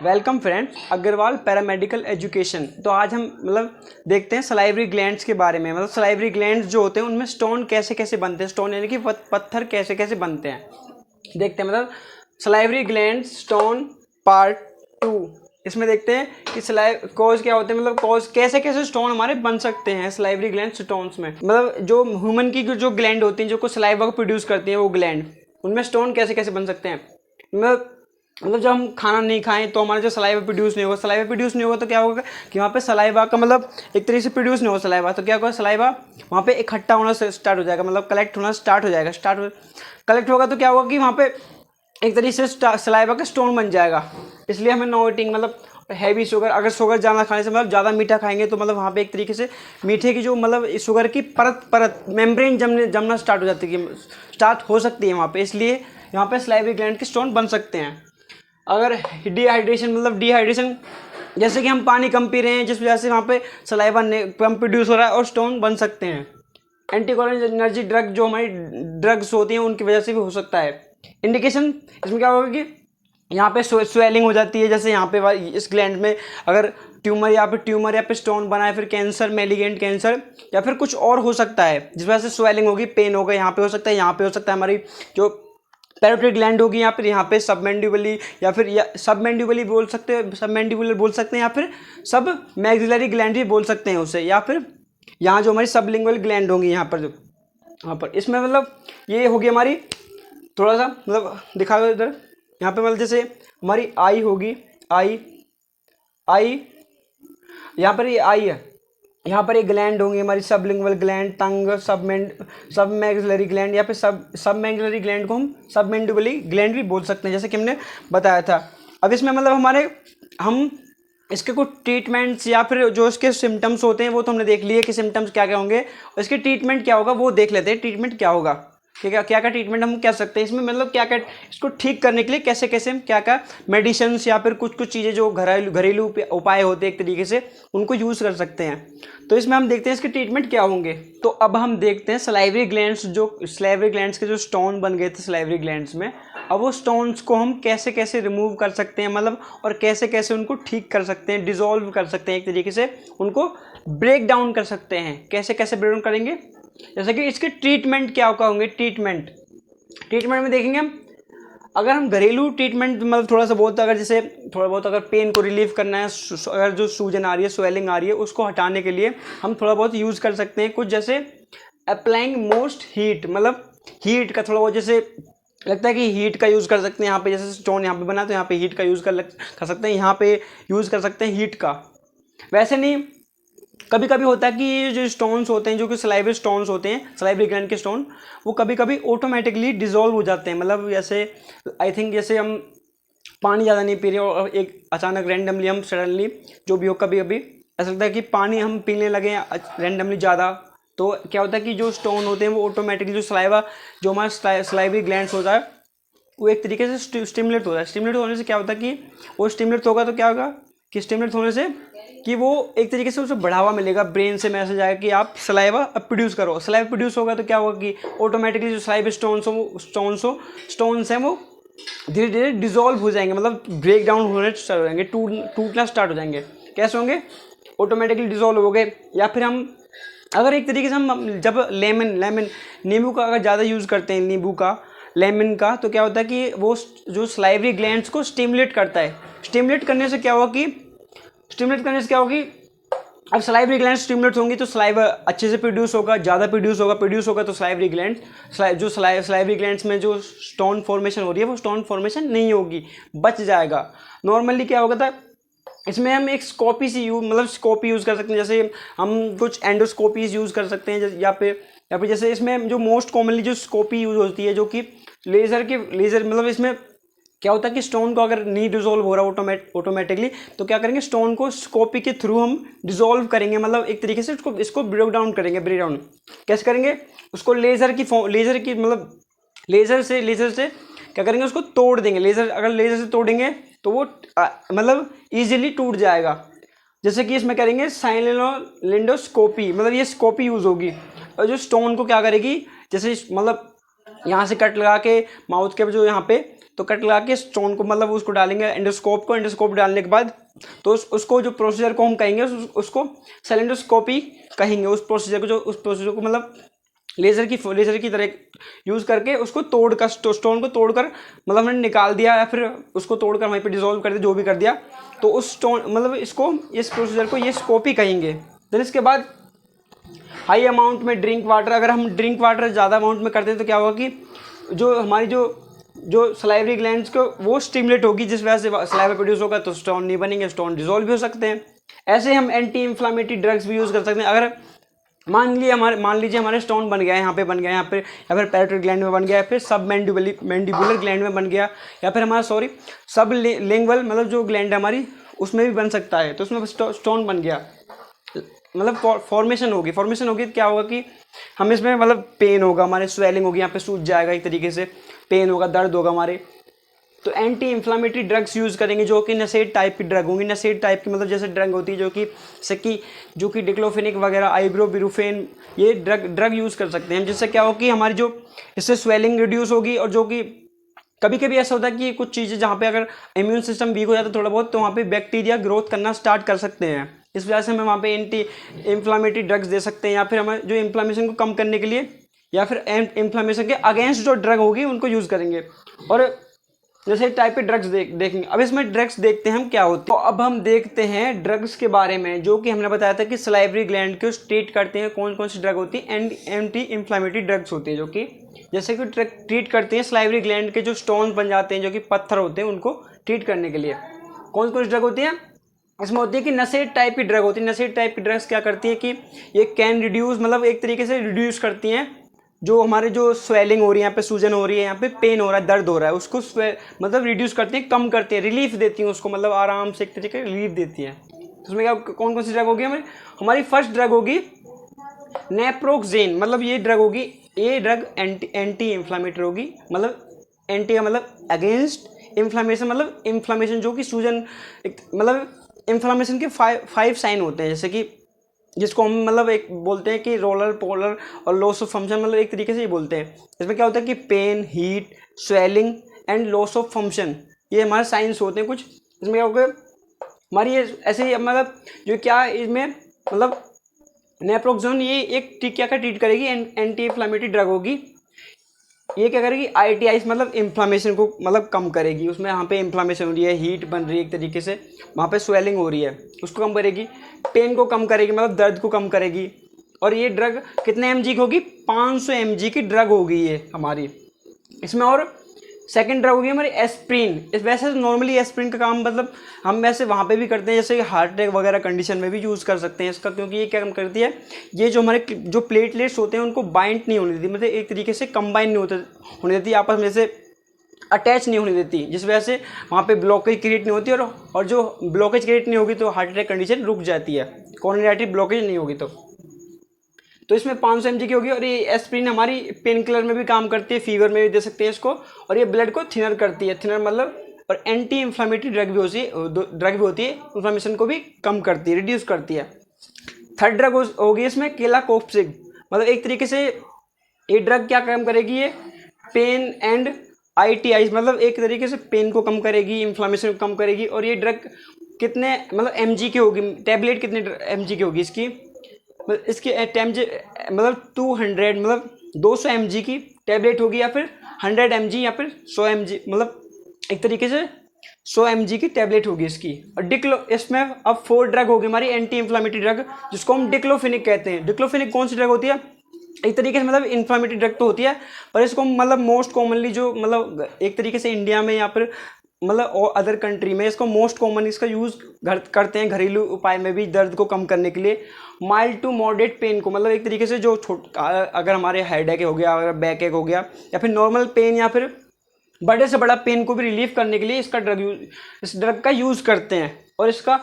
Welcome friends, Agarwal paramedical education. तो आज हम देखते हैं सलाइवरी ग्लैंड्स के बारे में। सलाइवरी ग्लैंड्स जो होते हैं उनमें स्टोन कैसे कैसे बनते हैं, स्टोन यानी कि पत्थर कैसे कैसे बनते हैं देखते हैं। Salivary glands stone part 2। इसमें देखते हैं कि कॉज क्या होते हैं, कॉज कैसे कैसे स्टोन हमारे बन सकते हैं सलाइवरी ग्लैंड स्टोन्स में। जो ह्यूमन की जो ग्लैंड होती हैं जो कुछ सलाइवा को प्रोड्यूस करती हैं, वो ग्लैंड उनमें स्टोन कैसे कैसे बन सकते हैं। जब हम खाना नहीं खाएं तो हमारा जो सलाइवा प्रोड्यूस नहीं होगा, सलाइवा प्रोड्यूस नहीं होगा तो क्या होगा कि वहाँ पे सलाइवा का एक तरीके से प्रोड्यूस नहीं होगा सलाइवा, तो क्या होगा सलाइवा वहाँ पे इकट्ठा होना स्टार्ट हो जाएगा, कलेक्ट होना स्टार्ट हो जाएगा। कलेक्ट होगा तो क्या होगा कि वहाँ पे एक तरीके से सलाइवा का स्टोन बन जाएगा। इसलिए हमें नो ईटिंग हैवी शुगर, अगर शुगर ज़्यादा खाने से ज़्यादा मीठा खाएंगे तो वहाँ पे एक तरीके से मीठे की जो शुगर की परत मेम्ब्रेन जमना स्टार्ट हो जाती है, स्टार्ट हो सकती है वहाँ पे। इसलिए यहाँ पे सलाइवरी ग्लैंड के स्टोन बन सकते हैं। अगर डिहाइड्रेशन जैसे कि हम पानी कम पी रहे हैं जिस वजह से वहाँ पे सलाइवा कम प्रोड्यूस हो रहा है और स्टोन बन सकते हैं। एंटीकोलिनर्जिक ड्रग जो हमारी ड्रग्स होती हैं उनकी वजह से भी हो सकता है। इंडिकेशन इसमें क्या होगा कि यहाँ पे स्वेलिंग हो जाती है, जैसे यहाँ पे इस ग्लैंड में अगर ट्यूमर या फिर स्टोन बना है, फिर कैंसर, मैलिगेंट कैंसर या फिर कुछ और हो सकता है जिस वजह से स्वेलिंग होगी, पेन होगा, यहाँ पे हो सकता है, यहाँ पे हो सकता है हमारी जो पैरोटिड ग्लैंड होगी, या फिर यहाँ पे सबमेंडिबली या फिर सबमेंडिबुलर बोल सकते हैं, या फिर सब मैक्सिलरी ग्लैंड भी बोल सकते हैं उसे, या फिर यहाँ जो हमारी सबलिंगुअल ग्लैंड होंगी यहाँ पर इसमें ये होगी हमारी, थोड़ा सा दिखा दो इधर। यहाँ पे जैसे हमारी आई होगी, आई यहाँ पर ये आई है, यहाँ पर एक ग्लैंड होंगी हमारी सबलिंगुअल ग्लैंड, टंग, सब मैक्सिलरी ग्लैंड, या फिर सब मैक्सिलरी ग्लैंड को हम सबमेंडिबुलर ग्लैंड भी बोल सकते हैं, जैसे कि हमने बताया था। अब इसमें हम इसके कुछ ट्रीटमेंट्स या फिर जो इसके सिम्टम्स होते हैं वो तो हमने देख लिए कि सिम्टम्स क्या क्या होंगे, और इसके ट्रीटमेंट क्या होगा वो देख लेते हैं। ट्रीटमेंट क्या होगा, क्या क्या ट्रीटमेंट हम कह सकते हैं इसमें, क्या क्या इसको ठीक करने के लिए कैसे कैसे हम क्या क्या मेडिसिन या फिर कुछ चीज़ें जो घरेलू उपाय होते हैं एक तरीके से उनको यूज़ कर सकते हैं। तो इसमें हम देखते हैं इसके ट्रीटमेंट क्या होंगे। तो अब हम देखते हैं सलाइवरी ग्लैंड्स के जो स्टोन बन गए थे सलाइवरी ग्लैंड्स में, अब वो स्टोन्स को हम कैसे कैसे रिमूव कर सकते हैं, और कैसे कैसे उनको ठीक कर सकते हैं, डिसॉल्व कर सकते हैं, एक तरीके से उनको ब्रेक डाउन कर सकते हैं। कैसे कैसे ब्रेक डाउन करेंगे, जैसे कि इसके ट्रीटमेंट क्या होंगे। ट्रीटमेंट में देखेंगे हम, अगर हम घरेलू ट्रीटमेंट थोड़ा बहुत अगर पेन को रिलीव करना है, अगर जो सूजन आ रही है, स्वेलिंग आ रही है, उसको हटाने के लिए हम थोड़ा बहुत यूज़ कर सकते हैं कुछ, जैसे अप्लाइंग मोस्ट हीट, हीट का थोड़ा बहुत जैसे लगता है कि हीट का यूज़ कर सकते हैं। यहाँ पे जैसे स्टोन यहाँ पे बना तो यहाँ पे हीट का यूज़ कर सकते हैं, यहाँ पे यूज़ कर सकते हैं हीट का। वैसे नहीं, कभी कभी होता है कि ये जो स्टोन्स होते हैं, जो कि सलाइवरी स्टोन्स होते हैं, सलाइवरी ग्लैंड के स्टोन, वो कभी कभी ऑटोमेटिकली डिसॉल्व हो जाते हैं। जैसे आई थिंक जैसे हम पानी ज़्यादा नहीं पी रहे और एक अचानक रैंडमली हम सडनली जो भी हो, कभी कभी ऐसा लगता है कि पानी हम पीने लगे रैंडमली ज़्यादा, तो क्या होता है कि जो स्टोन होते हैं वो ऑटोमेटिकली जो हमारा सलाइवरी ग्लैंड्स होता है वो एक तरीके से स्टिमुलेट होता है। स्टिमुलेट होने से क्या होता है कि वो स्टिमुलेट होगा तो क्या होगा कि स्टिमुलेट होने से कि वो एक तरीके से उसे बढ़ावा मिलेगा, ब्रेन से मैसेज आएगा कि आप सलाइवा अब प्रोड्यूस करो। सलाइवा प्रोड्यूस होगा तो क्या होगा कि ऑटोमेटिकली जो सलाइवा स्टोन्स हैं वो धीरे धीरे डिसॉल्व हो जाएंगे, ब्रेक डाउन होने स्टार्ट हो जाएंगे, टूटना स्टार्ट हो जाएंगे। कैसे होंगे, ऑटोमेटिकली डिसॉल्व हो गए। या फिर हम अगर एक तरीके से हम जब नींबू का अगर ज़्यादा यूज़ करते हैं, लेमन का, तो क्या होता है कि वो जो सलाइवरी ग्लैंड्स को स्टिमुलेट करता है। स्टिमुलेट करने से क्या होगी, अब सलाइवरी ग्लैंड स्टिमुलेट होंगी तो सलाइवा अच्छे से प्रोड्यूस होगा, ज़्यादा प्रोड्यूस होगा तो सलाइवरी ग्लैंड जो सलाइवरी ग्लैंड्स में जो स्टोन फॉर्मेशन हो रही है वो स्टोन फॉर्मेशन नहीं होगी, बच जाएगा। नॉर्मली क्या होगा था, इसमें हम एक स्कोपी यूज़ कर सकते हैं, जैसे हम कुछ एंडोस्कोपीज यूज़ कर सकते हैं, या फिर जैसे इसमें जो मोस्ट कॉमनली जो स्कोपी यूज़ होती है जो कि लेज़र इसमें क्या होता है कि स्टोन को अगर नहीं डिसॉल्व हो रहा ऑटोमेटिकली तो क्या करेंगे, स्टोन को स्कोपी के थ्रू हम डिसॉल्व करेंगे, एक तरीके से इसको ब्रेक डाउन करेंगे। ब्रेक डाउन कैसे करेंगे, उसको लेज़र से क्या करेंगे, उसको तोड़ देंगे। अगर लेज़र से तोड़ेंगे तो वो ईजिली टूट जाएगा। जैसे कि इसमें करेंगे साइनोलिंडोस्कोपी, ये स्कोपी यूज़ होगी, और जो स्टोन को क्या करेगी, जैसे यहाँ से कट लगा के माउथ के जो यहाँ पे तो कट लगा के स्टोन को मतलब उसको डालेंगे एंडोस्कोप को, एंडोस्कोप डालने के बाद तो उसको जो प्रोसीजर को हम कहेंगे उसको सेलेंडोस्कोपी कहेंगे। उस प्रोसीजर को मतलब लेज़र की तरह यूज़ करके उसको तोड़कर स्टोन को तोड़कर मतलब हमने निकाल दिया या फिर उसको तोड़कर वहीं पे डिसॉल्व कर दिया, जो भी कर दिया, तो उस स्टोन मतलब इस प्रोसीजर को ये स्कोपी कहेंगे। देन इसके बाद हाई अमाउंट में ड्रिंक वाटर, अगर हम ड्रिंक वाटर ज़्यादा अमाउंट में करते हैं तो क्या होगा कि जो हमारी जो सलाइवरी ग्लैंड्स को वो स्टिमुलेट होगी, जिस वजह से सलाइवा प्रोड्यूस होगा, तो स्टोन नहीं बनेंगे, स्टोन डिसॉल्व भी हो सकते हैं। ऐसे हम एंटी इन्फ्लामेटरी ड्रग्स भी यूज़ कर सकते हैं। अगर मान लीजिए हमारे स्टोन बन गया है, यहाँ पे बन गया है, यहाँ पे या फिर पैरोटिड ग्लैंड में बन गया है, फिर सब मैंडिबुलर ग्लैंड में बन गया, या फिर हमारा सब लिंगुअल मतलब जो ग्लैंड है हमारी उसमें भी बन सकता है, तो उसमें स्टोन बन गया मतलब फॉर्मेशन होगी तो क्या होगा कि हम इसमें मतलब पेन होगा, हमारे स्वेलिंग होगी, यहाँ पे सूज जाएगा, एक तरीके से पेन होगा, दर्द होगा हमारे। तो एंटी इन्फ्लामेटरी ड्रग्स यूज़ करेंगे जो कि नशेड टाइप की ड्रग होंगी। नशेड टाइप की मतलब जैसे ड्रग होती है जो कि डिक्लोफेनिक वगैरह, आइब्रोबिरूफेन, ये ड्रग यूज़ कर सकते हैं हम, जिससे क्या हो कि हमारी जो इससे स्वेलिंग रिड्यूस होगी, और जो कि कभी कभी ऐसा होता है कि कुछ चीज़ें जहाँ पे अगर इम्यून सिस्टम वीक हो जाता है थोड़ा बहुत, तो वहाँ पे बैक्टीरिया ग्रोथ करना स्टार्ट कर सकते हैं। इस वजह से हमें वहाँ पे एंटी इन्फ्लामेटरी ड्रग्स दे सकते हैं, या फिर हमें जो इन्फ्लामेशन को कम करने के लिए या फिर इन्फ्लामेशन के अगेंस्ट जो ड्रग होगी उनको यूज़ करेंगे। और जैसे टाइप के ड्रग्स देखेंगे। अब इसमें ड्रग्स देखते हैं हम क्या होते हैं। तो अब हम देखते हैं ड्रग्स के बारे में, जो कि हमने बताया था कि सलाइवरी ग्लैंड को ट्रीट करते हैं। कौन कौन सी ड्रग होती है? एंटी इन्फ्लामेटरी ड्रग्स होती है, जो कि जैसे कि ट्रीट करते हैं सलाइवरी ग्लैंड के जो स्टोन बन जाते हैं, जो कि पत्थर होते हैं, उनको ट्रीट करने के लिए। कौन कौन सी ड्रग होती है इसमें? होती है कि नशेड टाइप की ड्रग होती है। नशेड टाइप की ड्रग्स क्या करती है कि ये कैन रिड्यूस मतलब एक तरीके से रिड्यूस करती हैं जो हमारे जो स्वेलिंग हो रही है, यहाँ पे सूजन हो रही है, यहाँ पे पेन हो रहा है, दर्द हो रहा है, उसको मतलब रिड्यूस करती हैं, कम करती हैं, रिलीफ देती हैं उसको, मतलब आराम से एक तरीके रिलीफ देती हैं। तो उसमें क्या कौन कौन सी ड्रग होगी? हमारी फर्स्ट ड्रग होगी नेप्रोक्सेन। मतलब ये ड्रग एंटी इन्फ्लामेटरी होगी। मतलब एंटी का मतलब अगेंस्ट इन्फ्लामेशन, मतलब इन्फ्लामेशन जो कि सूजन मतलब इन्फ्लामेशन के 5 साइन होते हैं, जैसे कि जिसको हम मतलब एक बोलते हैं कि रोलर पोलर और लॉस ऑफ फंक्शन, मतलब एक तरीके से ही बोलते हैं। इसमें क्या होता है कि pain, heat, swelling and loss of function, ये हमारे साइंस होते हैं कुछ। इसमें क्या होगा हमारी ये ऐसे ही मतलब जो क्या इसमें मतलब नेप्रोक्सोन ये एक क्या ट्रीट करेगी? एंटी इन्फ्लामेटरी ड्रग होगी। ये क्या करेगी? ITIs मतलब इन्फ्लामेशन को मतलब कम करेगी। उसमें यहाँ पे इन्फ्लामेशन हो रही है, हीट बन रही है एक तरीके से, वहाँ पे स्वेलिंग हो रही है, उसको कम करेगी। पेन को कम करेगी, मतलब दर्द को कम करेगी। और ये ड्रग कितने mg की होगी? 500 mg की ड्रग होगी ये हमारी इसमें। और सेकंड ड्रग होगी हमारी एस्प्रिन। इस वैसे नॉर्मली एस्प्रिन का काम मतलब हम वैसे वहाँ पे भी करते हैं, जैसे हार्ट अटैक वगैरह कंडीशन में भी यूज़ कर सकते हैं इसका, क्योंकि ये क्या काम करती है, ये जो हमारे जो प्लेटलेट्स होते हैं उनको बाइंड नहीं होने देती, मतलब एक तरीके से कंबाइन नहीं होने देती, आपस में से अटैच नहीं होने देती, जिस वजह से वहाँ पे ब्लॉकेज क्रिएट नहीं होती। और जो ब्लॉकेज क्रिएट नहीं होगी तो हार्ट अटैक कंडीशन रुक जाती है, कोरोनरी आर्टरी ब्लॉकेज नहीं होगी तो इसमें 500 mg की होगी। और ये एस्प्रिन हमारी पेन किलर में भी काम करती है, फीवर में भी दे सकते हैं इसको। और ये ब्लड को थिनर करती है, थिनर मतलब, और एंटी इन्फ्लामेटरी ड्रग भी होती है, इन्फ्लामेशन को भी कम करती है, रिड्यूस करती है। थर्ड ड्रग होगी इसमें केलाकोप्सिब। मतलब एक तरीके से ये ड्रग क्या काम करेगी? ये पेन एंड ITIs मतलब एक तरीके से पेन को कम करेगी, इन्फ्लामेशन को कम करेगी। और ये ड्रग कितने मतलब mg की होगी? टैबलेट कितने mg की होगी इसकी? इसकी मतलब 200 मतलब 200 mg की टैबलेट होगी, या फिर 100 mg, या फिर 100 mg, मतलब एक तरीके से 100 mg की टैबलेट होगी इसकी। और इसमें अब 4 ड्रग होगी हमारी एंटी इन्फ्लामेटरी ड्रग, जिसको हम डिक्लोफेनिक कहते हैं। डिक्लोफेनिक कौन सी ड्रग होती है? एक तरीके से मतलब इन्फ्लामेटरी ड्रग तो होती है, पर इसको मतलब मोस्ट कॉमनली जो मतलब एक तरीके से इंडिया में या फिर मतलब और अदर कंट्री में इसको मोस्ट कॉमन इसका यूज़ करते हैं घरेलू उपाय में भी, दर्द को कम करने के लिए। माइल्ड टू मॉडरेट पेन को मतलब एक तरीके से जो अगर हमारे हेड एक हो गया, अगर बैक एक हो गया, या फिर नॉर्मल पेन, या फिर बड़े से बड़ा पेन को भी रिलीफ करने के लिए इस ड्रग का यूज़ करते हैं। और इसका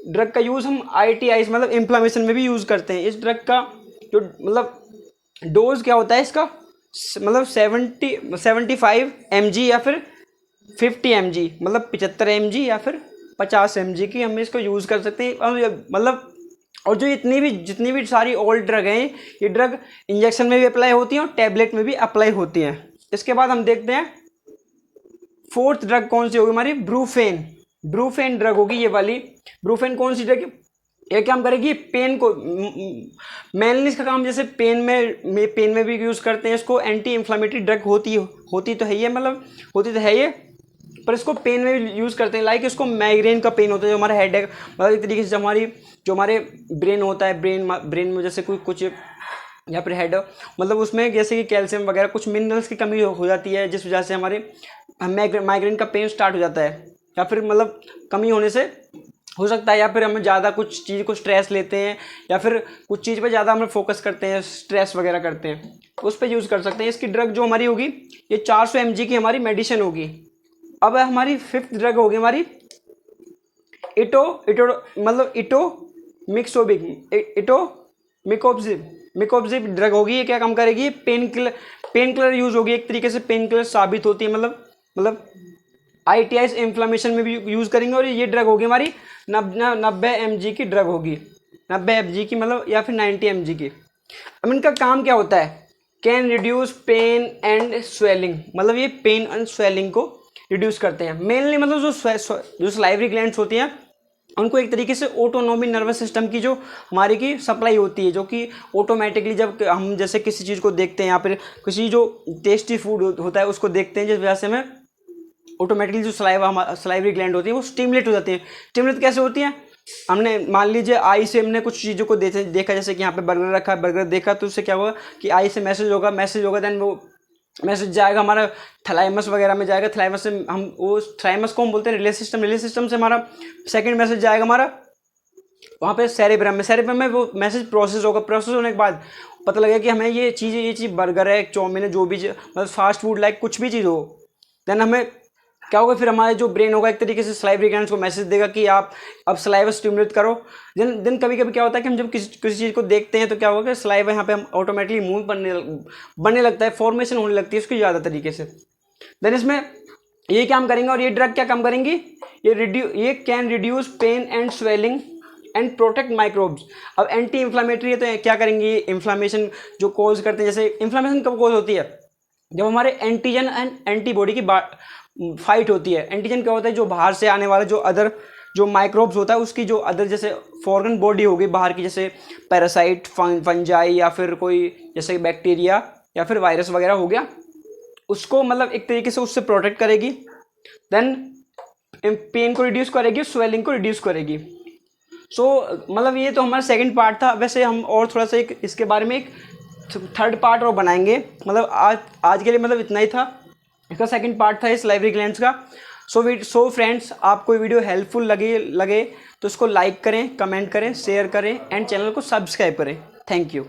ड्रग का यूज़ हम ITIs मतलब इन्फ्लामेशन में भी यूज़ करते हैं। इस ड्रग का जो मतलब डोज क्या होता है इसका? मतलब 75 mg या फिर 50 mg, मतलब 75 mg या फिर 50 mg की हम इसको यूज़ कर सकते हैं। मतलब और जो जितनी भी सारी ओल्ड ड्रग हैं, ये ड्रग इंजेक्शन में भी अप्लाई होती हैं और टैबलेट में भी अप्लाई होती हैं। इसके बाद हम देखते हैं फोर्थ ड्रग कौन सी होगी हमारी, ब्रूफेन। ब्रूफेन ड्रग होगी ये वाली। ब्रूफेन कौन सी ड्रग, ये काम करेगी पेन को, मेनली इसका काम जैसे पेन में भी यूज़ करते हैं इसको। एंटी इन्फ्लामेटरी ड्रग होती तो है ये, मतलब होती तो है ये, पर इसको पेन में भी यूज़ करते हैं। लाइक इसको माइग्रेन का पेन होता है, जो हमारा हेड एक, मतलब एक तरीके से जो हमारे ब्रेन होता है, ब्रेन में जैसे कुछ या फिर हेड, मतलब उसमें जैसे कि कैल्शियम वगैरह कुछ मिनरल्स की कमी हो जाती है, जिस वजह से हमारे माइग्रेन का पेन स्टार्ट हो जाता है, या फिर मतलब कमी होने से हो सकता है, या फिर हम ज़्यादा कुछ चीज़ को स्ट्रेस लेते हैं, या फिर कुछ चीज़ पे ज़्यादा हम फोकस करते हैं, स्ट्रेस वगैरह करते हैं, उस पर यूज़ कर सकते हैं। इसकी ड्रग जो हमारी होगी ये 400 mg की हमारी मेडिसिन होगी। अब हमारी फिफ्थ ड्रग होगी हमारी मिकोब्जिब ड्रग होगी। ये क्या काम करेगी, पेन किलर यूज होगी, एक तरीके से पेन किलर साबित होती है, मतलब ITIs इन्फ्लामेशन में भी यूज़ करेंगे। और ये ड्रग होगी हमारी 90 mg की ड्रग होगी, 90 mg की, मतलब या फिर 90 mg की। अब इनका काम क्या होता है, can reduce pain and swelling, मतलब ये पेन एंड स्वेलिंग को रिड्यूस करते हैं मेनली। मतलब जो सलाइवरी ग्लैंड्स होती हैं उनको एक तरीके से ऑटोनॉमिक नर्वस सिस्टम की जो हमारी की सप्लाई होती है, जो कि ऑटोमेटिकली जब हम जैसे किसी चीज़ को देखते हैं या फिर किसी जो टेस्टी फूड होता है उसको देखते हैं, जिस वजह से हमें ऑटोमेटिकली जो सलाइवरी ग्लैंड होती है वो स्टिमुलेट हो जाती है। स्टिमुलेट कैसे होती है, हमने मान लीजिए आई से हमने कुछ चीज़ों को देखा, जैसे कि यहाँ पे बर्गर रखा है, बर्गर देखा तो उससे क्या होगा कि आई से मैसेज होगा, देन वो मैसेज जाएगा हमारा थैलाइमस वगैरह में जाएगा, थैलाइमस से हम वो थैलाइमस को हम बोलते हैं रिले सिस्टम से हमारा सेकंड मैसेज जाएगा हमारा वहाँ पे सेरेब्रम में वो मैसेज प्रोसेस होने के बाद पता लगेगा कि हमें ये चीज़ बर्गर है, चाउमीन है, जो भी मतलब फास्ट फूड लाइक कुछ भी चीज़ हो, देन हमें क्या होगा, फिर हमारे जो ब्रेन होगा एक तरीके से सलाइवरी ग्लैंड्स को मैसेज देगा कि आप अब सलाइवा स्टिमुलेट करो। देन कभी कभी क्या होता है कि हम जब किसी चीज़ को देखते हैं तो क्या होगा कि सलाइवा यहाँ पे हम ऑटोमेटिकली मूव बनने लगता है, फॉर्मेशन होने लगती है उसकी ज़्यादा तरीके से। देन इसमें ये काम करेंगे, और ये ड्रग क्या काम करेंगी, ये can reduce pain and swelling and protect microbes. अब एंटी इन्फ्लामेटरी है तो क्या करेंगे, इन्फ्लामेशन जो कॉज करते हैं, जैसे इन्फ्लामेशन कब कॉज होती है, जब हमारे एंटीजन एंड एंटीबॉडी की फाइट होती है। एंटीजन क्या होता है, जो बाहर से आने वाला जो माइक्रोब्स होता है उसकी जो अदर जैसे फॉरेन बॉडी हो गई बाहर की, जैसे पैरासाइट, फंजाई या फिर कोई जैसे बैक्टीरिया या फिर वायरस वगैरह हो गया, उसको मतलब एक तरीके से उससे प्रोटेक्ट करेगी। देन पेन को रिड्यूस करेगी, स्वेलिंग को रिड्यूस करेगी। मतलब ये तो हमारा सेकंड पार्ट था। वैसे हम और थोड़ा सा इसके बारे में एक थर्ड पार्ट और बनाएंगे, मतलब आज के लिए मतलब इतना ही था। इसका सेकंड पार्ट था इस सलाइवरी ग्लैंड्स का। सो फ्रेंड्स, आपको वीडियो हेल्पफुल लगे तो इसको लाइक करें, कमेंट करें, शेयर करें एंड चैनल को सब्सक्राइब करें। Thank you.